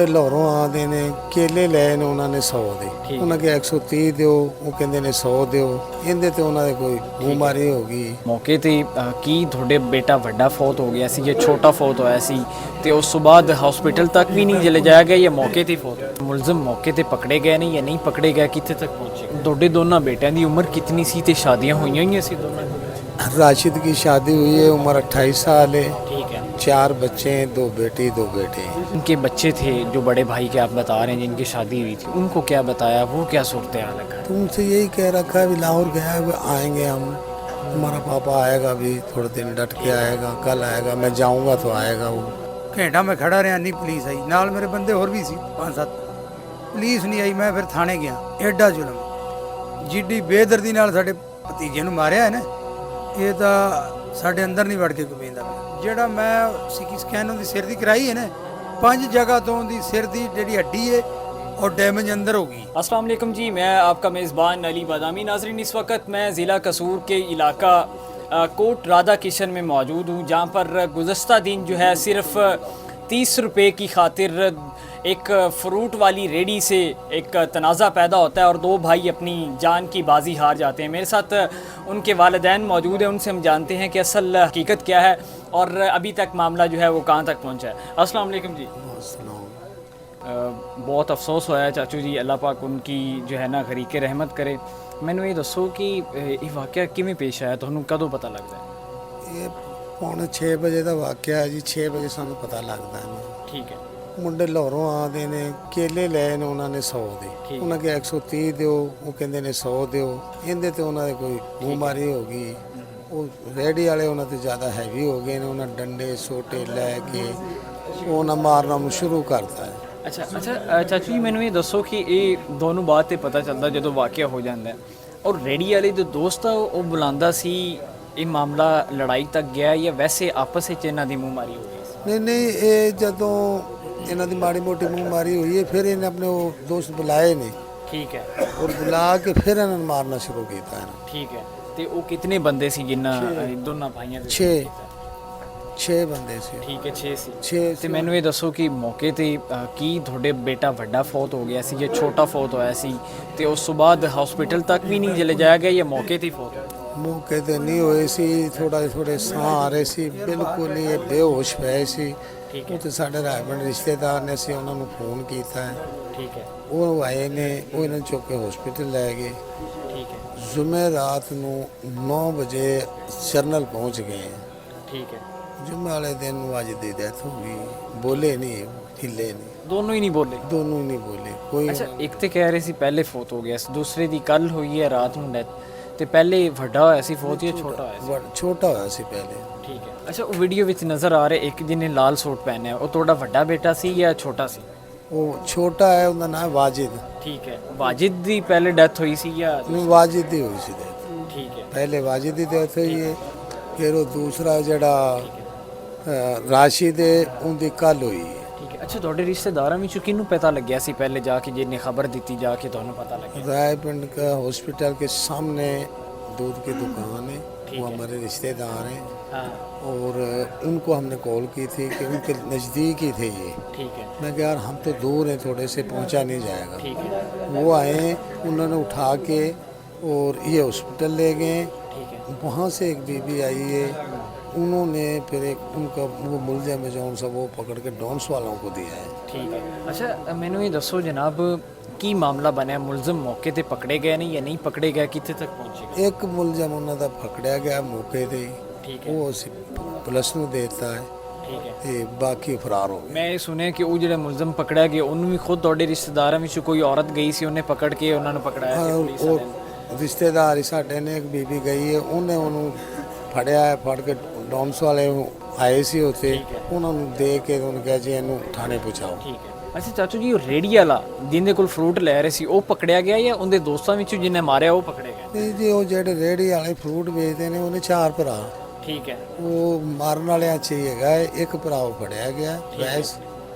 ਮੁੰਡੇ ਲਾਹੌਰੋਂ ਆਉਂਦੇ ਨੇ, ਕੇਲੇ ਲਏ ਨੇ ਉਹਨਾਂ ਨੇ 100 ਦੇ, ਉਹਨਾਂ ਕੇ 130 ਦਿਓ, ਉਹ ਕਹਿੰਦੇ ਨੇ 100 ਦਿਓ। ਇਹਦੇ ਤੇ ਉਹਨਾਂ ਦੇ ਕੋਈ ਬਿਮਾਰੀ ਹੋ ਗਈ। ਮੌਕੇ ਤੇ ਕੀ ਤੁਹਾਡੇ ਬੇਟਾ ਵੱਡਾ ਫੌਤ ਹੋ ਗਿਆ ਸੀ ਜਾਂ ਛੋਟਾ ਫੌਤ ਹੋਇਆ ਸੀ ਤੇ ਉਸ ਤੋਂ ਬਾਅਦ ਹਸਪੀਟਲ ਤੱਕ ਵੀ ਨਹੀਂ ਲੈ ਜਾਇਆ ਗਿਆ ਜਾਂ ਮੌਕੇ ਤੇ ਫੌਤ? ਮੁਲਜ਼ਮ ਮੌਕੇ ਤੇ ਪਕੜੇ ਗਏ ਨੇ ਜਾਂ ਨਹੀਂ ਪਕੜੇ ਗਏ, ਕਿੱਥੇ ਤੱਕ ਪਹੁੰਚੇ? ਤੁਹਾਡੇ ਦੋਨਾਂ ਬੇਟਿਆਂ ਦੀ ਉਮਰ ਕਿਤਨੀ ਸੀ ਤੇ ਸ਼ਾਦੀਆਂ ਹੋਈਆਂ ਹੀ ਸੀ ਦੋਨਾਂ ਦੀ? राशिद की शादी हुई है, उम्र 28 साल है, ठीक है। 4 बच्चे हैं, 2 बेटी 2 बेटे। उनके बच्चे थे जो बड़े भाई के आप बता रहे हैं जिनकी शादी हुई थी, उनको क्या बताया, वो क्या सूरत हाल है? तुमसे यही कह रखा है, अभी लाहौर गया है, आएंगे हम, हमारा पापा आएगा अभी थोड़े दिन डट के आएगा, कल आएगा, मैं जाऊंगा तो आएगा वो। घंटा मैं खड़ा रहा, नहीं पुलिस आई, नाल मेरे बंदे और भी सी 5-7, पुलिस नहीं आई। मैं फिर थाने गया। एडा जुलम जिड्डी बेदर्दी नाल साडे भतीजे नूं मारिया है ना, ਇਹ ਤਾਂ ਸਾਡੇ ਅੰਦਰ ਨਹੀਂ ਵੜ ਕੇ ਕੋਈ ਵੇਂਦਾ ਪਿਆ। ਜਿਹੜਾ ਮੈਂ ਸੀਟੀ ਸਕੈਨ ਉਹਦੀ ਸਿਰ ਦੀ ਕਰਾਈ ਹੈ ਨਾ, 5 ਜਗ੍ਹਾ ਤੋਂ ਉਹਦੀ ਸਿਰ ਦੀ ਜਿਹੜੀ ਹੱਡੀ ਹੈ और डैमेज अंदर होगी। अस्सलाम वालेकुम जी, मैं आपका मेज़बान अली बादामी। नाज़रीन, इस वक्त मैं ज़िला कसूर के इलाका कोट राधा किशन में मौजूद हूँ, जहाँ पर गुज़श्ता दिन जो है सिर्फ 30 रुपये की खातिर एक फ़्रूट वाली रेडी से एक तनाज़ा पैदा होता है और 2 भाई अपनी जान की बाजी हार जाते हैं। मेरे साथ उनके वालिदैन मौजूद हैं, उनसे हम जानते हैं कि असल हकीकत क्या है और अभी तक मामला जो है वो कहाँ तक पहुँचा है। अस्सलाम वालेकुम जी। बहुत अफसोस होया चाचू जी, अल्लाह पाक उनकी जो है ना गरीक़े रहमत करे। मैंने ये दसो कि ये वाक़या किवें पेश आया, तुहानूं कदों पता लगदा है? ये 5:45 ਵਜੇ ਦਾ ਵਾਕਿਆ ਹੈ ਜੀ। 6 ਵਜੇ ਸਾਨੂੰ ਪਤਾ ਲੱਗਦਾ ਹੈ। ठीक है। ਮੁੰਡੇ ਲਾਹੌਰੋਂ ਆਉਂਦੇ ਨੇ, ਕੇਲੇ ਲਏ ਨੇ ਉਹਨਾਂ ਨੇ 100 ਦੇ, ਉਹਨਾਂ ਕੇ 130 ਦਿਓ, ਉਹ ਕਹਿੰਦੇ ਨੇ 100 ਦਿਓ। ਇਹਦੇ ਤੇ ਉਹਨਾਂ ਦੇ ਕੋਈ ਬਿਮਾਰੀ ਹੋ ਗਈ। ਉਹ ਰੇਹੜੀ ਵਾਲੇ ਉਹਨਾਂ ਤੇ ਜ਼ਿਆਦਾ ਹੈਵੀ ਹੋ ਗਏ ਨੇ, ਉਹਨਾਂ ਡੰਡੇ ਸੋਟੇ ਲੈ ਕੇ ਉਹਨਾਂ ਮਾਰਨਾ ਨੂੰ ਸ਼ੁਰੂ ਕਰਤਾ ਹੈ। अच्छा चाचू जी, मैंने ये दसो कि ये दोनों बात तो पता चलता जो वाक़या हो जाता है, और रेडी वाले जो दोस्त आ वो बुलांदा सी, ये मामला लड़ाई तक गया या वैसे आपस में इन्हां दी मुंहमारी हो गई? ਨਹੀਂ ਨਹੀਂ, ਇਹ ਜਦੋਂ ਇਹਨਾਂ ਦੀ ਮਾੜੀ ਮੋਟੀ ਮੂੰਹਮਾਰੀ ਹੋਈ ਹੈ, ਫਿਰ ਇਹਨੇ ਆਪਣੇ ਉਹ ਦੋਸਤ ਬੁਲਾਏ ਨੇ। ठीक है। ਔਰ ਬੁਲਾ ਕੇ ਫਿਰ ਇਹਨਾਂ ਨੂੰ ਮਾਰਨਾ ਸ਼ੁਰੂ ਕੀਤਾ ਹੈ। ठीक है। तो वो कितने बंदे सी जिन्ना दोनों भाइयों दे? 6 ਬੰਦੇ ਸੀ। ठीक है, 6 सी। 6 ਤੇ ਮੈਨੂੰ ਇਹ ਦੱਸੋ ਕਿ ਮੌਕੇ ਤੇ ਕੀ ਤੁਹਾਡੇ ਬੇਟਾ ਵੱਡਾ ਫੌਤ ਹੋ ਗਿਆ ਸੀ ਜਾਂ ਛੋਟਾ ਫੌਤ ਹੋਇਆ ਸੀ ਤੇ ਉਸ ਤੋਂ ਬਾਅਦ ਹਸਪੀਟਲ ਤੱਕ ਵੀ ਨਹੀਂ ਲੈ ਜਾਇਆ ਗਿਆ ਜਾਂ ਮੌਕੇ ਤੇ ਹੀ ਫੌਤ ਹੋਇਆ? ਮੌਕੇ ਤੇ ਨਹੀਂ ਹੋਏ ਸੀ, ਥੋੜੇ ਸਾਹ ਆ ਰਹੇ ਸੀ, ਬਿਲਕੁਲ ਹੀ ਇਹ ਬੇਹੋਸ਼ ਪਏ ਸੀ। ਠੀਕ ਉਹ ਤੇ ਸਾਡੇ ਰਾਇਬੰਦ ਰਿਸ਼ਤੇਦਾਰ ਨੇ, ਅਸੀਂ ਉਹਨਾਂ ਨੂੰ ਫੋਨ ਕੀਤਾ ਹੈ, ਠੀਕ ਹੈ। ਉਹ ਆਏ ਨੇ, ਉਹ ਇਹਨਾਂ ਨੂੰ ਚੁੱਕ ਕੇ ਹਸਪੀਟਲ ਲੈ ਗਏ। ਠੀਕ ਹੈ। ਜੁਮੇ ਰਾਤ ਨੂੰ 9 ਵਜੇ ਜਰਨਲ ਪਹੁੰਚ ਗਏ। ਠੀਕ ਹੈ। जुम्मे वाले दिन वाजिद की डेथ हो गई। बोले नहीं, हिले नहीं, ਦੋਨੋਂ ਹੀ ਨਹੀਂ ਬੋਲੇ? दोनों ही नहीं बोले कोई। ਅੱਛਾ, ਇੱਕ ਤੇ ਕਹਿ ਰਹੇ ਸੀ ਪਹਿਲੇ ਫੌਤ ਹੋ ਗਿਆ ਸੀ, ਦੂਸਰੇ ਦੀ ਕੱਲ ਹੋਈ ਹੈ ਰਾਤ ਨੂੰ ਡੈਥ, ਤੇ ਪਹਿਲੇ ਵੱਡਾ ਹੋਇਆ ਸੀ ਫੌਤ ਜਾਂ ਛੋਟਾ ਹੋਇਆ ਸੀ? छोटा होया सी पहले। ਠੀਕ ਹੈ। ਅੱਛਾ, ਉਹ ਵੀਡੀਓ ਵਿੱਚ ਨਜ਼ਰ ਆ ਰਿਹਾ ਇੱਕ ਜਿਹਨੇ ਲਾਲ ਸੂਟ ਪਹਿਨਿਆ, ਉਹ ਤੁਹਾਡਾ ਵੱਡਾ ਬੇਟਾ ਸੀ ਜਾਂ ਛੋਟਾ ਸੀ? वो छोटा है, उनका नाम है वाजिद। ਠੀਕ ਹੈ। ਵਾजिद ਦੀ ਪਹਿਲੇ ਡੈਥ ਹੋਈ ਸੀ ਜਾਂ? वाजिद ही हुई सी डेथ। ਠੀਕ ਹੈ। पहले वाजिद की डेथ हुई है, फिर वो दूसरा जड़ा राशिद है, उनकी कल हुई है। ਠੀਕ ਹੈ। ਅੱਛਾ, ਤੁਹਾਡੇ ਰਿਸ਼ਤੇਦਾਰਾਂ ਵਿੱਚੋਂ ਕਿਹਨੂੰ ਪਤਾ ਲੱਗਿਆ ਸੀ ਪਹਿਲੇ ਜਾ ਕੇ, ਜਿਹਨੇ ਖਬਰ ਦਿੱਤੀ ਜਾ ਕੇ ਤੁਹਾਨੂੰ ਪਤਾ ਲੱਗਿਆ? रायपिंड का हॉस्पिटल के सामने दूध की दुकान है, वो हमारे रिश्तेदार हैं। हाँ। और उनको हमने कॉल की थी कि उनके नज़दीक ही थे ये। ठीक है। मैं कहा यार हम तो दूर हैं, थोड़े से पहुंचा नहीं जाएगा। ठीक है। वो आए, उन्होंने उठा के और ये हॉस्पिटल ले गए। ठीक है। वहाँ से एक बीबी आई है, उन्होंने फिर एक उनका वो मुलज़िम है जो उन सब वो पकड़ के डॉन्स वालों को दिया है। ठीक है। अच्छा, मैंने ये दसो जनाब की मामला बनया, मुलज़म मौके ते पकड़े गए नहीं या नहीं पकड़े गए, कितने तक पहुँचे? एक मुलज़म उन्होंने दा पकड़ा गया मौके ते। ठीक है। वो पुलिस ਨੂੰ देता है। ठीक है। ਤੇ ਬਾਕੀ ਫਰਾਰ ਹੋ ਗਏ। ਮੈਂ ਇਹ ਸੁਣਿਆ ਕਿ ਉਹ ਜਿਹੜਾ ਮੁਲਜ਼ਮ ਪਕੜਿਆ ਗਿਆ ਉਹਨੂੰ ਵੀ ਖੁਦ ਤੁਹਾਡੇ ਰਿਸ਼ਤੇਦਾਰਾਂ ਵਿੱਚੋਂ ਕੋਈ ਔਰਤ ਗਈ ਸੀ, ਉਹਨੇ ਪਕੜ ਕੇ ਉਹਨਾਂ ਨੂੰ ਪਕੜਾਇਆ ਸੀ ਪੁਲਿਸ ਉਹ ਵਾਲਿਆਂ ਨੇ? ਰਿਸ਼ਤੇਦਾਰ ਹੀ ਸਾਡੇ ਨੇ, ਇੱਕ ਬੀਬੀ ਗਈ ਹੈ, ਉਹਨੇ ਉਹਨੂੰ ਫੜਿਆ ਹੈ, ਫੜ ਕੇ ਡੋਮਸ ਵਾਲੇ ਆਏ ਸੀ ਉੱਥੇ, ਉਹਨਾਂ ਨੂੰ ਦੇ ਕੇ ਉਹਨੂੰ ਕਿਹਾ ਜੀ ਇਹਨੂੰ ਥਾਣੇ ਪਹੁੰਚਾਓ। ਠੀਕ ਹੈ। ਅੱਛਾ ਚਾਚੂ ਜੀ, ਉਹ ਰੇੜੀ ਵਾਲਾ ਜਿਹਦੇ ਕੋਲ ਫਰੂਟ ਲੈ ਰਹੇ ਸੀ ਉਹ ਪਕੜਿਆ ਗਿਆ ਜਾਂ ਉਹਦੇ ਦੋਸਤਾਂ ਵਿੱਚੋਂ ਜਿਹਨੇ ਮਾਰਿਆ ਉਹ ਪਕੜਿਆ ਗਿਆ? ਤੇ ਜੀ ਉਹ ਜਿਹੜੇ ਰੇਹੜੀ ਵਾਲੇ ਫਰੂਟ ਵੇਚਦੇ ਨੇ, ਉਹਨੇ 4 ਭਰਾ। ਠੀਕ ਹੈ। ਉਹ ਮਾਰਨ ਵਾਲਿਆਂ 'ਚ ਹੀ ਹੈਗਾ, ਇੱਕ ਭਰਾ ਉਹ ਫੜਿਆ ਗਿਆ ਵੈਸ,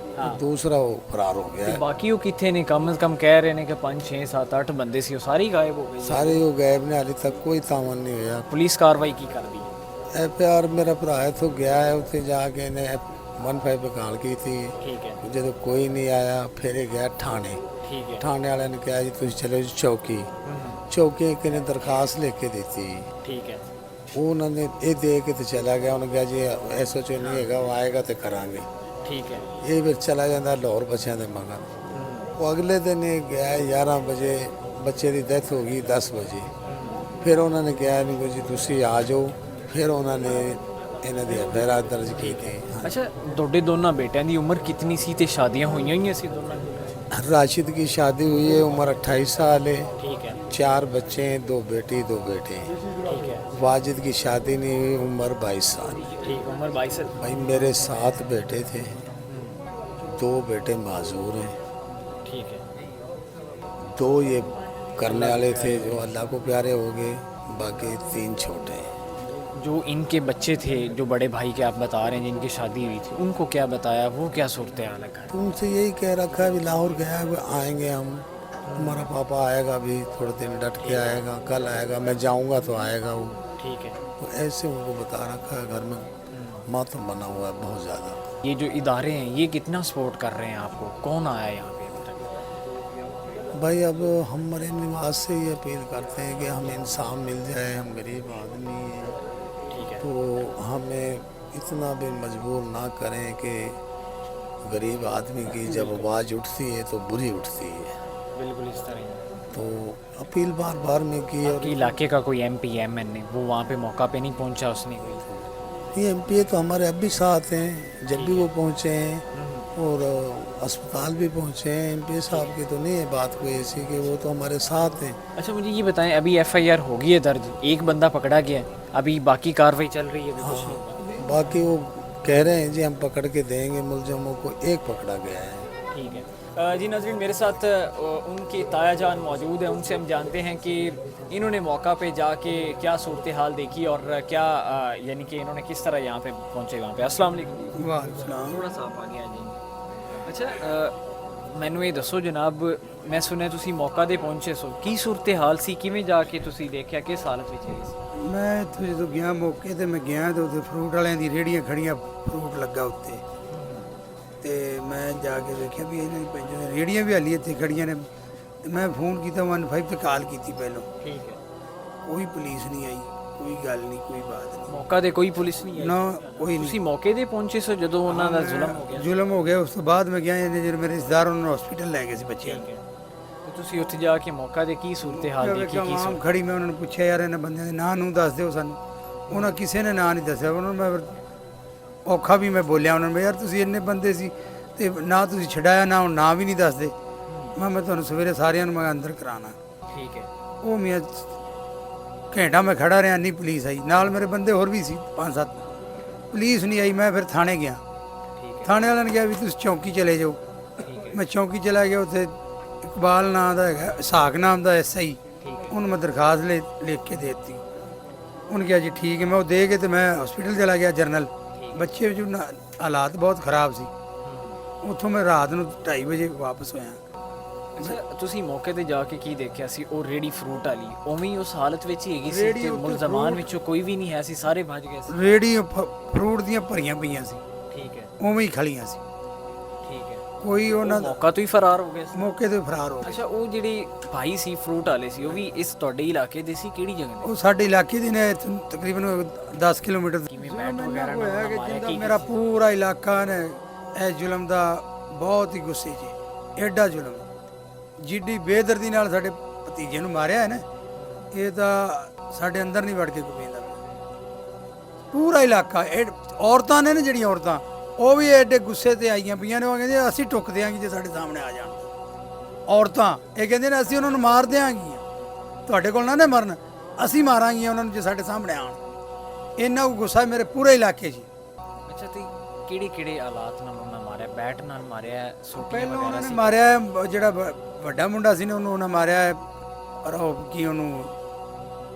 ਦੂਸਰਾ ਉਹ ਫਰਾਰ ਹੋ ਗਿਆ। ਬਾਕੀ ਉਹ ਕਿੱਥੇ ਨੇ? ਕਮ ਸੇ ਕਮ ਕਹਿ ਰਹੇ ਨੇ ਕਿ 5 6 7 8 ਬੰਦੇ ਸੀ, ਉਹ ਸਾਰੇ ਹੀ ਗਾਇਬ ਹੋ ਗਏ? ਸਾਰੇ ਉਹ ਗਾਇਬ ਨੇ, ਹਾਲੇ ਤੱਕ ਕੋਈ ਤਾਮਨ ਨਹੀਂ ਹੋਇਆ। ਪੁਲਿਸ ਕਾਰਵਾਈ ਕੀ ਕਰਦੀ ਹੈ? ਇਹ ਪਿਆਰ ਮੇਰਾ ਭਰਾ ਇੱਥੋਂ ਗਿਆ ਹੈ, ਉੱਥੇ ਜਾ ਕੇ ਇਹਨੇ 15 पे काल की थी। ठीक है ਜਦੋਂ ਕੋਈ ਨਹੀਂ ਆਇਆ ਫਿਰ ਇਹ ਗਿਆ ਥਾਣੇ। ठीक है ਥਾਣੇ ਵਾਲਿਆਂ ਨੇ ਕਿਹਾ ਜੀ ਤੁਸੀਂ ਚਲੋ ਜੀ ਚੌਕੀ। ਚੌਕੀ ਕਿਨੇ ਦਰਖਾਸਤ ਲਿਖ ਕੇ ਦਿੱਤੀ। ठीक है ਉਹ ਉਹਨਾਂ ਨੇ ਇਹ ਦੇ ਕੇ ਤੇ ਚਲਾ ਗਿਆ। ਉਹਨੇ ਕਿਹਾ ਜੀ ਐਸਓਚਓ ਨਹੀਂ ਹੈਗਾ, ਉਹ ਆਏਗਾ ਤੇ ਕਰਾਂਗੇ। ठीक है ਇਹ ਫਿਰ ਚਲਾ ਜਾਂਦਾ ਲਾਹੌਰ ਬੱਚਿਆਂ ਦੇ ਮਗਰ। ਉਹ ਅਗਲੇ ਦਿਨ ਇਹ ਗਿਆ 11 ਵਜੇ, ਬੱਚੇ ਦੀ ਡੈਥ ਹੋ ਗਈ 10 ਵਜੇ। ਫਿਰ ਉਹਨਾਂ ਨੇ ਕਿਹਾ ਨਹੀਂ ਜੀ ਤੁਸੀਂ ਆ ਜਾਓ। ਫਿਰ ਉਹਨਾਂ ਨੇ ਇਹਨਾਂ ਦੀ ਐਫਆਈਆਰ ਦਰਜ ਕੀਤੀ। अच्छा ਤੁਹਾਡੇ ਦੋਨਾਂ ਬੇਟਿਆਂ ਦੀ ਉਮਰ ਕਿੰਨੀ ਸੀ ਤੇ ਸ਼ਾਦੀਆਂ ਹੋਈਆਂ ਹੀ ਸੀ ਦੋਨਾਂ ਦੀ? राशिद की शादी हुई है, उम्र 28 साल है, ठीक है 4 बच्चे हैं, 2 बेटी 2 बेटे। ठीक है वाजिद की शादी नहीं हुई, उम्र 22 साल। ठीक उम्र 22 साल। भाई मेरे 7 बेटे थे, 2 बेटे माजूर हैं, ठीक है 2 ये करने वाले थे जो अल्लाह को प्यारे हो गए, बाकी 3 छोटे हैं। जो इनके बच्चे थे, जो बड़े भाई के आप बता रहे हैं जिनकी शादी हुई थी, उनको क्या बताया, वो क्या सूरत हाल है? तो उनसे यही कह रखा है अभी लाहौर गया है, आएंगे हम, हमारा पापा आएगा अभी थोड़े दिन डट के आएगा, कल आएगा, मैं जाऊंगा तो आएगा वो। ठीक है तो ऐसे उनको बता रखा है। घर में मातम बना हुआ है बहुत ज़्यादा। ये जो इदारे हैं ये कितना सपोर्ट कर रहे हैं आपको? कौन आया यहाँ पे अभी तक? भाई अब हम मरीन निवास से ये अपील करते हैं कि हमें इंसाफ मिल जाए। हम गरीब आदमी हैं, ठीक है तो हमें इतना भी मजबूर ना करें कि गरीब आदमी की जब आवाज़ उठती है तो बुरी उठती है। बिल्कुल इस तरह ही। तो अपील बार बार में की और आपके इलाके का कोई MP MNA वो वहाँ पे मौका पे नहीं पहुँचा उसने कोई? ये MP तो हमारे अब भी साथ हैं, जब भी वो पहुँचे हैं और अस्पताल भी पहुँचे हैं। MP साहब की तो नहीं है बात कोई ऐसी कि वो तो हमारे साथ हैं। अच्छा मुझे ये बताएं, अभी FIR हो गई है दर्ज, एक बंदा पकड़ा गया है, अभी बाकी कार्रवाई चल रही है? अभी कुछ नहीं। बाकी वो कह रहे हैं जी हम पकड़ के देंगे मुलजमों को, एक पकड़ा गया है। ठीक है जी नाज़रीन, मेरे साथ उनकी ताया जान मौजूद है, उनसे हम जानते हैं कि इन्होंने मौका पे जाके क्या सूरत हाल देखी और क्या यानी कि इन्होंने किस तरह यहाँ पे पहुँचे वहाँ पे। अस्सलाम वालेकुम। ਵਾਹਿਗੁਰੂ थोड़ा सा आप आ गया जी। अच्छा ਮੈਨੂੰ ਇਹ ਦੱਸੋ ਜਨਾਬ, ਮੈਂ ਸੁਣਿਆ ਤੁਸੀਂ ਮੌਕਾ ਤੇ ਪਹੁੰਚੇ ਸੋ, ਕੀ ਸੂਰਤ ਹਾਲ ਸੀ, ਕਿਵੇਂ ਜਾ ਕੇ ਤੁਸੀਂ ਦੇਖਿਆ, ਕਿਸ ਹਾਲਤ ਵਿੱਚ ਹੈਗੇ ਸੀ? ਮੈਂ ਇੱਥੇ ਜਦੋਂ ਗਿਆ ਮੌਕੇ ਤੇ ਮੈਂ ਗਿਆ ਤੇ ਉੱਥੇ ਫਰੂਟ ਵਾਲਿਆਂ ਦੀ ਰੇਹੜੀਆਂ ਖੜੀਆਂ, ਫਰੂਟ ਲੱਗਾ ਉੱਤੇ, ਤੇ ਮੈਂ ਜਾ ਕੇ ਵੇਖਿਆ ਵੀ ਇਹਨਾਂ ਦੀ ਪੈਂਦੀਆਂ ਰੇਹੜੀਆਂ ਵੀ ਹਾਲੀ ਇੱਥੇ ਖੜੀਆਂ ਨੇ। ਤੇ ਮੈਂ ਫੋਨ ਕੀਤਾ 15 ਤੇ ਕਾਲ ਕੀਤੀ ਪਹਿਲਾਂ, ਠੀਕ ਹੈ ਕੋਈ ਪੁਲਿਸ ਨਹੀਂ ਆਈ, ਕੋਈ ਗੱਲ ਨਹੀਂ, ਕੋਈ ਬਾਤ ਨਹੀਂ, ਮੌਕਾ ਤੇ ਕੋਈ ਪੁਲਿਸ ਨਹੀਂ ਆਈ? ਨਾ ਕੋਈ ਨਹੀਂ। ਤੁਸੀਂ ਮੌਕੇ ਤੇ ਪਹੁੰਚੇ ਸੋ ਜਦੋਂ ਉਹਨਾਂ ਦਾ ਜ਼ੁਲਮ ਹੋ ਗਿਆ? ਜ਼ੁਲਮ ਹੋ ਗਿਆ। ਉਸ ਤੋਂ ਬਾਅਦ ਮੈਂ ਗਿਆ, ਇਹਨੇ ਜਿਹੜੇ ਮੇਰੇ ਰਿਸ਼ਤੇਦਾਰ ਉਹਨਾਂ ਨੂੰ ਹਸਪੀਟਲ ਲੈ ਗਏ ਸੀ ਬੱਚਿਆਂ ਨੂੰ। ਠੀਕ ਹੈ ਤੇ ਤੁਸੀਂ ਉੱਥੇ ਜਾ ਕੇ ਮੌਕਾ ਤੇ ਕੀ ਸੂਰਤ ਹਾਲ ਦੇਖੀ, ਕੀ ਆਮ ਖੜੀ, ਮੈਂ ਉਹਨਾਂ ਨੂੰ ਪੁੱਛਿਆ ਯਾਰ ਇਹਨਾਂ ਬੰਦਿਆਂ ਦੇ ਨਾਂ ਨੂੰ ਦੱਸ ਦਿਓ ਸਾਨੂੰ। ਉਹਨਾਂ ਕਿਸੇ ਨੇ ਨਾਂ ਨਹੀਂ ਦੱਸਿਆ। ਉਹਨਾਂ ਨੂੰ ਮੈਂ ਫਿਰ ਔਖਾ ਵੀ ਮੈਂ ਬੋਲਿਆ ਉਹਨਾਂ ਨੂੰ, ਯਾਰ ਤੁਸੀਂ ਇੰਨੇ ਬੰਦੇ ਸੀ ਤੇ ਨਾ ਤੁਸੀਂ ਛਡਾਇਆ, ਨਾ ਹੁਣ ਨਾਂ ਵੀ ਨਹੀਂ ਦੱਸਦੇ। ਮੈਂ ਤੁਹਾਨੂੰ ਸਵੇਰੇ ਸਾਰਿਆਂ ਨੂੰ ਮੈਂ ਅੰਦਰ ਕਰਾਣਾ। ਠੀਕ ਹੈ ਉਹ ਮੈਂ ਘੰਟਾ ਮੈਂ ਖੜਾ ਰਿਹਾ, ਨਹੀਂ ਪੁਲਿਸ ਆਈ। ਨਾਲ ਮੇਰੇ ਬੰਦੇ ਹੋਰ ਵੀ ਸੀ 5-7, ਪੁਲਿਸ ਨਹੀਂ ਆਈ। ਮੈਂ ਫਿਰ ਥਾਣੇ ਗਿਆ। ਠੀਕ ਹੈ ਥਾਣੇ ਵਾਲਿਆਂ ਨੇ ਕਿਹਾ ਵੀ ਤੁਸੀਂ ਚੌਂਕੀ ਚਲੇ ਜਾਓ। ਠੀਕ ਹੈ ਮੈਂ ਚੌਂਕੀ ਚਲਾ ਗਿਆ। ਉੱਥੇ ਇਕਬਾਲ ਨਾਂ ਦਾ ਹੈਗਾ, ਇਸਾਕ ਨਾਮ ਦਾ SI, ਠੀਕ ਹੈ ਉਹਨੂੰ ਮੈਂ ਦਰਖਾਸਤ ਲਿਖ ਕੇ ਦੇ ਦਿੱਤੀ। ਉਹਨੇ ਕਿਹਾ ਜੀ ਠੀਕ ਹੈ। ਮੈਂ ਉਹ ਦੇ ਕੇ ਤੇ ਮੈਂ ਹਸਪੀਟਲ ਚਲਾ ਗਿਆ ਜਰਨਲ। ਬੱਚੇ ਵਿੱਚ ਹਾਲਾਤ ਬਹੁਤ ਖਰਾਬ ਸੀ। ਉੱਥੋਂ ਮੈਂ ਰਾਤ ਨੂੰ 2:30 ਵਜੇ ਵਾਪਸ ਹੋਇਆ। ਅੱਛਾ ਤੁਸੀਂ ਮੌਕੇ ਤੇ ਜਾ ਕੇ ਕੀ ਦੇਖਿਆ ਸੀ? ਉਹ ਰੇੜੀ ਫਰੂਟ ਵਾਲੀ ਉਵੇਂ ਹੀ ਉਸ ਹਾਲਤ ਵਿੱਚ ਹੀ ਹੈਗੀ ਸੀ ਰੇਹੜੀ ਤੇ ਉੱਤੇ ਮੁਲਜ਼ਮਾਨ ਵਿੱਚੋਂ ਕੋਈ ਵੀ ਨਹੀਂ ਹੈ ਸੀ, ਸਾਰੇ ਭੱਜ ਗਏ ਸੀ? ਰੇੜੀ ਫਰੂਟ ਦੀਆਂ ਭਰੀਆਂ ਪਈਆਂ ਸੀ, ਠੀਕ ਹੈ ਉਵੇਂ ਹੀ ਖਲੀਆਂ ਸੀ। ਠੀਕ ਹੈ ਕੋਈ ਉਹਨਾਂ ਦਾ ਮੌਕਾ ਤੋਂ ਹੀ ਫਰਾਰ ਹੋ ਗਏ ਸੀ? ਮੌਕੇ ਤੇ ਫਰਾਰ ਹੋ ਗਏ। ਅੱਛਾ ਉਹ ਜਿਹੜੇ ਭਾਈ ਸੀ ਫਰੂਟ ਵਾਲੇ ਸੀ, ਉਹ ਵੀ ਇਸ ਤੁਹਾਡੇ ਇਲਾਕੇ ਦੇ ਸੀ? ਕਿਹੜੀ ਜਗ੍ਹਾ ਦੇ? ਉਹ ਸਾਡੇ ਇਲਾਕੇ ਦੇ ਨੇ, ਇੱਥੋਂ ਤਕਰੀਬਨ 10 ਕਿਲੋਮੀਟਰ। ਕਿਵੇਂ ਬੈਟ ਵਗੈਰਾ ਨਾਲ ਹੋਇਆ ਕਿ ਮਾਰਿਆ ਜਿੰਦਾ ਕੀ? ਮੇਰਾ ਪੂਰਾ ਇਲਾਕਾ ਨੇ ਇਹ ਜ਼ੁਲਮ ਦਾ ਬਹੁਤ ਹੀ ਗੁੱਸੇ 'ਚ। ਐਡਾ ਜ਼ੁਲਮ, ਜਿੱਡੀ ਬੇਦਰਦੀ ਨਾਲ ਸਾਡੇ ਭਤੀਜੇ ਨੂੰ ਮਾਰਿਆ ਹੈ ਨਾ, ਇਹ ਤਾਂ ਸਾਡੇ ਅੰਦਰ ਨਹੀਂ ਵੜ ਕੇ ਕੁਪੀਂਦਾ। ਪੂਰਾ ਇਲਾਕਾ, ਇਹ ਔਰਤਾਂ ਨੇ ਨਾ ਜਿਹੜੀਆਂ ਔਰਤਾਂ, ਉਹ ਵੀ ਐਡੇ ਗੁੱਸੇ ਤੇ ਆਈਆਂ ਪਈਆਂ ਨੇ। ਉਹ ਕਹਿੰਦੇ ਅਸੀਂ ਟੁੱਕ ਦਿਆਂਗੇ ਜੇ ਸਾਡੇ ਸਾਹਮਣੇ ਆ ਜਾਣ। ਔਰਤਾਂ ਇਹ ਕਹਿੰਦੇ ਨੇ ਅਸੀਂ ਉਹਨਾਂ ਨੂੰ ਮਾਰ ਦਿਆਂਗੀਆਂ, ਤੁਹਾਡੇ ਕੋਲ ਨਾ ਮਰਨ, ਅਸੀਂ ਮਾਰਾਂਗੀਆਂ ਉਹਨਾਂ ਨੂੰ ਜੇ ਸਾਡੇ ਸਾਹਮਣੇ ਆਣ। ਇੰਨਾ ਕੁ ਗੁੱਸਾ ਮੇਰੇ ਪੂਰੇ ਇਲਾਕੇ 'ਚ। ਅੱਛਾ ਤੇ ਕਿਹੜੇ ਕਿਹੜੇ ਹਾਲਾਤ ਨਾਲ ਉਹਨਾਂ ਮਾਰਿਆ? ਬੈਟ ਨਾਲ ਮਾਰਿਆ, ਸੋਟੀਆਂ ਪਹਿਲਾਂ ਵਗੈਰਾ ਉਹਨਾਂ ਨੇ ਸੀ? ਮਾਰਿਆ ਹੈ, ਜਿਹੜਾ ਵੱਡਾ ਮੁੰਡਾ ਸੀ ਨਾ ਉਹਨੂੰ ਉਹਨਾਂ ਮਾਰਿਆ ਹੈ, ਔਰ ਉਹ ਕੀ ਉਹਨੂੰ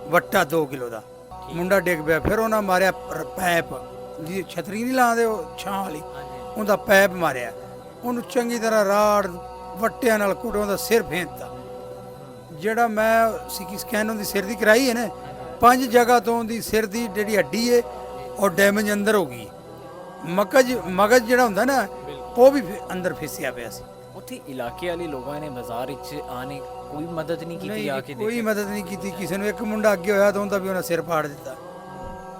ਵੱਟਾ 2 ਕਿਲੋ ਦਾ ਮੁੰਡਾ ਡਿੱਗ ਪਿਆ। ਫਿਰ ਉਹਨਾਂ ਮਾਰਿਆ ਪੈਪ, ਜੀ ਛਤਰੀ ਨਹੀਂ ਲਾਉਂਦੇ ਉਹ ਛਾਂ ਵਾਲੀ, ਉਹਦਾ ਪੈਪ ਮਾਰਿਆ। ਉਹਨੂੰ ਚੰਗੀ ਤਰ੍ਹਾਂ ਰਾੜ ਵੱਟਿਆਂ ਨਾਲ ਕੁੱਟ, ਉਹਦਾ ਸਿਰ ਫੇਂਟਤਾ। ਜਿਹੜਾ ਮੈਂ ਸੀਟੀ ਸਕੈਨ ਉਹਦੀ ਸਿਰ ਦੀ ਕਰਾਈ ਹੈ ਨਾ, 5 ਜਗ੍ਹਾ ਤੋਂ ਉਹਦੀ ਸਿਰ ਦੀ ਜਿਹੜੀ ਹੱਡੀ ਹੈ ਉਹ ਡੈਮੇਜ ਅੰਦਰ ਹੋ ਗਈ। ਮਗਜ ਜਿਹੜਾ ਹੁੰਦਾ ਨਾ ਉਹ ਵੀ ਅੰਦਰ ਫਿਸਿਆ ਪਿਆ ਸੀ। ਉੱਥੇ ਇਲਾਕੇ ਵਾਲੇ ਲੋਕਾਂ ਨੇ ਬਾਜ਼ਾਰ ਵਿੱਚ ਆਣੇ ਕੋਈ ਮਦਦ ਨਹੀਂ ਕੀਤੀ ਆ ਕੇ ਕੋਈ ਮਦਦ ਨਹੀਂ ਕੀਤੀ ਕਿਸੇ ਨੂੰ। ਇੱਕ ਮੁੰਡਾ ਅੱਗੇ ਹੋਇਆ ਤਾਂ ਉਹਦਾ ਵੀ ਉਹਨਾਂ ਸਿਰ ਪਾੜ ਦਿੱਤਾ।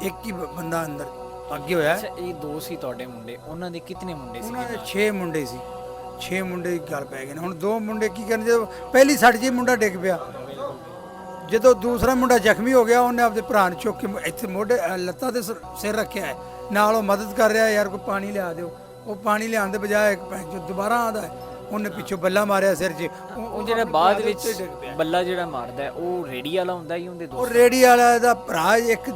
ਇੱਕ ਹੀ ਬੰਦਾ ਅੰਦਰ ਅੱਗੇ ਹੋਇਆ। ਅੱਛਾ, ਇਹ ਦੋ ਸੀ ਤੁਹਾਡੇ ਮੁੰਡੇ, ਉਹਨਾਂ ਦੇ ਕਿੰਨੇ ਮੁੰਡੇ ਸੀ? ਉਹਨਾਂ ਦੇ 6 ਮੁੰਡੇ ਸੀ। 6 ਮੁੰਡੇ ਗੱਲ ਪੈ ਗਏ ਨੇ। ਹੁਣ 2 ਮੁੰਡੇ ਕੀ ਕਰਨ, ਜਦੋਂ ਪਹਿਲੀ ਸੱਟ 'ਚ ਮੁੰਡਾ ਡਿੱਗ ਪਿਆ, ਜਦੋਂ ਦੂਸਰਾ ਮੁੰਡਾ ਜ਼ਖਮੀ ਹੋ ਗਿਆ ਉਹਨੇ ਆਪਣੇ ਭਰਾ ਨੂੰ ਚੁੱਕ ਕੇ ਇੱਥੇ ਮੋਢੇ ਲੱਤਾਂ ਤੇ ਸਿਰ ਰੱਖਿਆ ਹੈ, ਨਾਲ ਉਹ ਮਦਦ ਕਰ ਰਿਹਾ ਯਾਰ ਕੋਈ ਪਾਣੀ ਲਿਆ ਦਿਓ। ਉਹ ਪਾਣੀ ਲਿਆਉਣ ਦੇ ਬਜਾਏ ਜੋ ਦੁਬਾਰਾ ਆਉਂਦਾ ਹੈ, ਉਹਨੇ ਪਿੱਛੋਂ ਬੱਲਾ ਮਾਰਿਆ ਸਿਰ 'ਚ। ਉਹ ਜਿਹੜਾ ਬਾਅਦ ਵਿੱਚ ਬੱਲਾ ਜਿਹੜਾ ਮਾਰਦਾ ਹੈ, ਉਹ ਰੇੜੀ ਵਾਲਾ ਹੁੰਦਾ ਹੀ ਉਹਦੇ ਉਹ ਦੋਸਤ? ਰੇੜੀ ਵਾਲਾ ਦਾ ਭਰਾ ਇੱਕ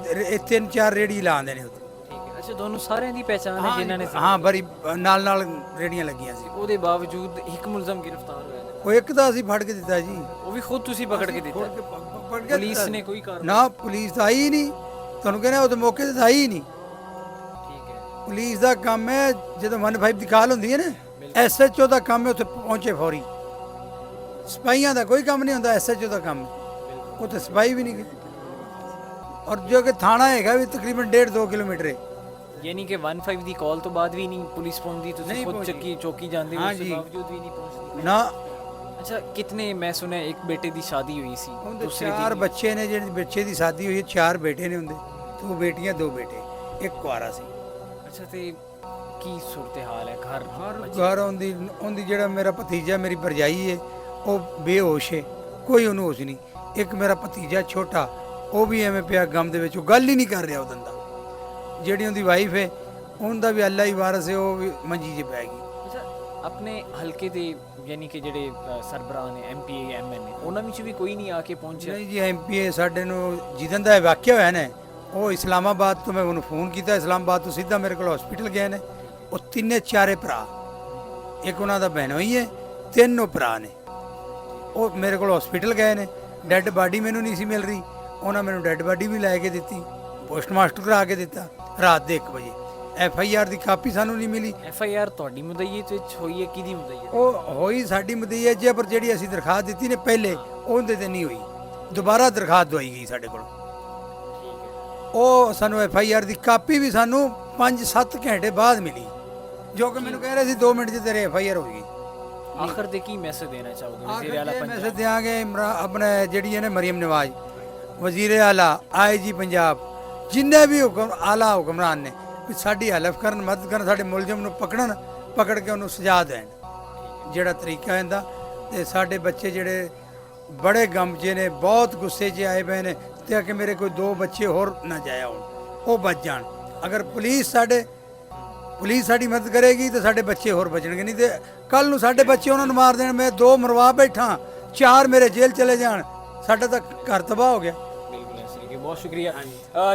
3-4 ਰੇੜੀ ਲਾਉਂਦੇ ਨੇ ਉੱਥੇ। ਠੀਕ ਹੈ। ਅੱਛਾ, ਦੋਨੋਂ ਸਾਰਿਆਂ ਦੀ ਪਹਿਚਾਣ ਹੈ ਜਿਨ੍ਹਾਂ ਨੇ? ਹਾਂ, ਬੜੀ ਨਾਲ ਰੇੜੀਆਂ ਲੱਗੀਆਂ ਸੀ। ਉਹਦੇ ਬਾਵਜੂਦ ਇੱਕ ਮੁਲਜ਼ਮ ਗ੍ਰਿਫਤਾਰ ਹੋਇਆ ਹੈ। ਉਹ ਇੱਕ ਤਾਂ ਅਸੀਂ ਫੜ ਕੇ ਦਿੱਤਾ ਜੀ। ਉਹ ਵੀ ਖੁਦ ਤੁਸੀਂ ਪਕੜ ਕੇ ਦਿੱਤਾ? ਫੜ ਕੇ ਪੁਲਿਸ ਦਿੱਤਾ। ਨੇ ਕੋਈ ਕਾਰਵਾਈ? ਨਾ, ਪੁਲਿਸ ਤਾਂ ਆਈ ਹੀ ਨਹੀਂ। ਤੁਹਾਨੂੰ ਕਹਿੰਦਾ ਉਹ ਤਾਂ ਮੌਕੇ ਤੇ ਤਾਂ ਆਈ ਹੀ ਨਹੀਂ। ਠੀਕ ਹੈ। ਪੁਲਿਸ ਦਾ ਕੰਮ ਹੈ ਜਦੋਂ 1-5 ਦੀ ਕਾਲ ਹੁੰਦੀ ਹੈ ਨਾ, ਐਸਐਚਓ ਦਾ ਕੰਮ ਹੈ ਉੱਥੇ ਪਹੁੰਚੇ ਫੌਰੀ। ਸਿਪਾਹੀਆਂ ਦਾ ਕੋਈ ਕੰਮ ਨਹੀਂ ਹੁੰਦਾ, ਐਸਐਚਓ ਦਾ ਕੰਮ ਹੈ। ਉੱਥੇ ਸਿਪਾਹੀ ਵੀ ਨਹੀਂ ਗਏ। ਔਰ ਜੋ ਕਿ ਥਾਣਾ ਹੈਗਾ ਵੀ ਤਕਰੀਬਨ 1.5-2 ਕਿਲੋਮੀਟਰ ਹੈ। ਯਾਨੀ ਕਿ 15 ਦੀ ਕਾਲ ਤੋਂ ਬਾਅਦ ਵੀ ਨਹੀਂ ਪੁਲਿਸ ਪਹੁੰਚਦੀ? ਤੁਸੀਂ ਨਹੀਂ ਖੁਦ ਪਹੁੰਚੀ। ਚੌਕੀ ਜਾਂਦੇ ਹੋ, ਹਾਂ ਉਸ ਜੀ। ਬਾਵਜੂਦ ਵੀ ਨਹੀਂ ਪਹੁੰਚਦੀ? ਨਾ, ਅੱਛਾ, ਕਿਤਨੇ, ਮੈਂ ਸੁਣਿਆ ਇੱਕ ਬੇਟੇ ਦੀ ਸ਼ਾਦੀ ਹੋਈ ਸੀ, ਉਹਦੇ ਦੂਸਰੇ 4 ਦੀ? ਬੱਚੇ ਨੇ। ਜਿਹੜੇ ਬੱਚੇ ਦੀ ਸ਼ਾਦੀ ਹੋਈ ਹੈ, 4 ਬੇਟੇ ਨੇ ਹੁੰਦੇ, 2 ਬੇਟੀਆਂ 2 ਬੇਟੇ, ਇੱਕ ਕੁਆਰਾ ਸੀ। ਅੱਛਾ, ਤੇ ਕੀ ਸੂਰਤ ਹਾਲ ਹੈ ਘਰ? ਘਰ ਉਹਦੀ ਜਿਹੜਾ ਮੇਰਾ ਭਤੀਜਾ ਮੇਰੀ ਭਰਜਾਈ ਹੈ ਉਹ ਬੇਹੋਸ਼ ਹੈ, ਕੋਈ ਉਹਨੂੰ ਹੋਸ਼ ਨਹੀਂ। ਇੱਕ ਮੇਰਾ ਭਤੀਜਾ ਛੋਟਾ, ਉਹ ਵੀ ਐਵੇਂ ਪਿਆ ਗਮ ਦੇ ਵਿੱਚ, ਉਹ ਗੱਲ ਹੀ ਨਹੀਂ ਕਰ ਰਿਹਾ ਉਹਦਾ ਦਾ। ਜਿਹੜੀ ਉਹਦੀ ਵਾਈਫ ਹੈ ਉਹਦਾ ਵੀ ਅੱਲਾ ਹੀ ਵਾਰਸ ਹੈ, ਉਹ ਵੀ ਮੰਜੀ 'ਚ ਪੈ ਗਈ। ਅੱਛਾ, ਆਪਣੇ ਹਲਕੇ ਦੇ ਯਾਨੀ ਕਿ ਜਿਹੜੇ ਸਰਬਰਾਹ ਨੇ, ਐਮਪੀ ਐਮਐਲਏ, ਉਹਨਾਂ ਵਿੱਚ ਵੀ ਕੋਈ ਨਹੀਂ ਆ ਕੇ ਪਹੁੰਚਿਆ? ਨਹੀਂ ਜੀ, ਐਮਪੀ ਸਾਡੇ ਨੂੰ ਜਿੱਦਣ ਦਾ ਇਹ ਵਾਕਿਆ ਹੋਇਆ ਨਾ, ਉਹ ਇਸਲਾਮਾਬਾਦ ਤੋਂ ਮੈਂ ਉਹਨੂੰ ਫੋਨ ਕੀਤਾ, ਇਸਲਾਮਾਬਾਦ ਤੋਂ ਸਿੱਧਾ ਮੇਰੇ ਕੋਲ ਹਸਪੀਟਲ ਗਏ ਨੇ। ਉਹ 3-4 ਭਰਾ, ਇੱਕ ਉਹਨਾਂ ਦਾ ਬਹਿਨੋਈ ਹੈ, 3 ਭਰਾ ਨੇ। ਉਹ ਮੇਰੇ ਕੋਲ ਹਸਪੀਟਲ ਗਏ ਨੇ। ਡੈੱਡ ਬਾਡੀ ਮੈਨੂੰ ਨਹੀਂ ਸੀ ਮਿਲ ਰਹੀ, ਉਹਨਾਂ ਮੈਨੂੰ ਡੈੱਡ ਬਾਡੀ ਵੀ ਲੈ ਕੇ ਦਿੱਤੀ, ਪੋਸਟਮਾਸਟਰ ਕਰਾ ਕੇ ਦਿੱਤਾ ਰਾਤ ਦੇ 1 ਵਜੇ। ਐਫਆਈਆਰ ਦੀ ਕਾਪੀ ਸਾਨੂੰ ਨਹੀਂ ਮਿਲੀ। ਐਫਆਈਆਰ ਤੁਹਾਡੀ ਮੁਦਈਅਤ ਵਿੱਚ ਹੋਈ ਹੈ? ਕਿਹਦੀ ਮੁਦਈਅਤ? ਉਹ ਹੋਈ ਸਾਡੀ ਮਦੀਅਤ 'ਚ, ਪਰ ਜਿਹੜੀ ਅਸੀਂ ਦਰਖਾਸਤ ਦਿੱਤੀ ਨੇ ਪਹਿਲੇ, ਉਹਦੇ ਤੇ ਨਹੀਂ ਹੋਈ। ਦੁਬਾਰਾ ਦਰਖਾਸਤ ਦਵਾਈ ਗਈ ਸਾਡੇ ਕੋਲ। ਉਹ ਸਾਨੂੰ ਐਫਆਈਆਰ ਦੀ ਕਾਪੀ ਵੀ ਸਾਨੂੰ 5-7 ਘੰਟੇ ਬਾਅਦ ਮਿਲੀ, ਜੋ ਕਿ ਮੈਨੂੰ ਕਹਿ ਰਹੇ ਸੀ 2 ਮਿੰਟ 'ਚ ਤੇਰੇ ਐਫਆਈਆਰ ਹੋ ਗਈ। ਆਖਰ ਤੇ ਕੀ ਮੈਸੇਜ ਦੇਣਾ ਚਾਹੋਗੇ ਵਜ਼ੀਰ ਆਲਾ ਮੈਸੇਜ ਪੰਜਾਬ? ਦਿਆਂਗੇ ਆਪਣੇ ਜਿਹੜੀ ਹੈ ਨਾ ਮਰੀਮ ਨਵਾਜ਼, ਵਜ਼ੀਰ ਆਲਾ, ਆਈਜੀ ਪੰਜਾਬ, ਜਿੰਨੇ ਵੀ ਆਲਾ ਹੁਕਮਰਾਨ ਨੇ, ਵੀ ਸਾਡੀ ਹੈਲਪ ਕਰਨ, ਮਦਦ ਕਰਨ, ਸਾਡੇ ਮੁਲਜ਼ਮ ਨੂੰ ਪਕੜਨ, ਪਕੜ ਕੇ ਉਹਨੂੰ ਸਜ਼ਾ ਦੇਣ ਜਿਹੜਾ ਤਰੀਕਾ ਇਹਦਾ। ਤੇ ਸਾਡੇ ਬੱਚੇ ਜਿਹੜੇ ਬੜੇ ਗਮ 'ਚ ਨੇ, ਬਹੁਤ ਗੁੱਸੇ 'ਚ ਆਏ ਪਏ ਨੇ, ਤੇ ਕਿ ਮੇਰੇ ਕੋਈ 2 ਬੱਚੇ ਹੋਰ ਨਾ ਜਾਇਆ ਹੋਣ, ਉਹ ਬਚ ਜਾਣ। ਅਗਰ ਪੁਲਿਸ ਸਾਡੀ ਮਦਦ ਕਰੇਗੀ ਤਾਂ ਸਾਡੇ ਬੱਚੇ ਹੋਰ ਬਚਣਗੇ, ਨਹੀਂ ਤੇ ਕੱਲ ਨੂੰ ਸਾਡੇ ਬੱਚੇ ਉਹਨਾਂ ਨੂੰ ਮਾਰ ਦੇਣ। ਮੈਂ 2 ਮਰਵਾ ਬੈਠਾ, 4 ਮੇਰੇ ਜੇਲ੍ਹ ਚਲੇ ਜਾਣ, ਸਾਡਾ ਤਾਂ घर तबाह हो गया। बिल्कुल ऐसे ही, बहुत शुक्रिया।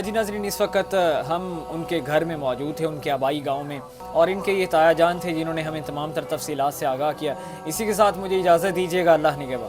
जी नाज़रीन, इस वक्त हम उनके घर में मौजूद थे, उनके आबाई गांव में, और इनके ये ताया जान थे जिन्होंने हमें तमाम तर तफसीलात से आगाह किया। इसी के साथ मुझे इजाज़त दीजिएगा, अल्लाह निगहबान।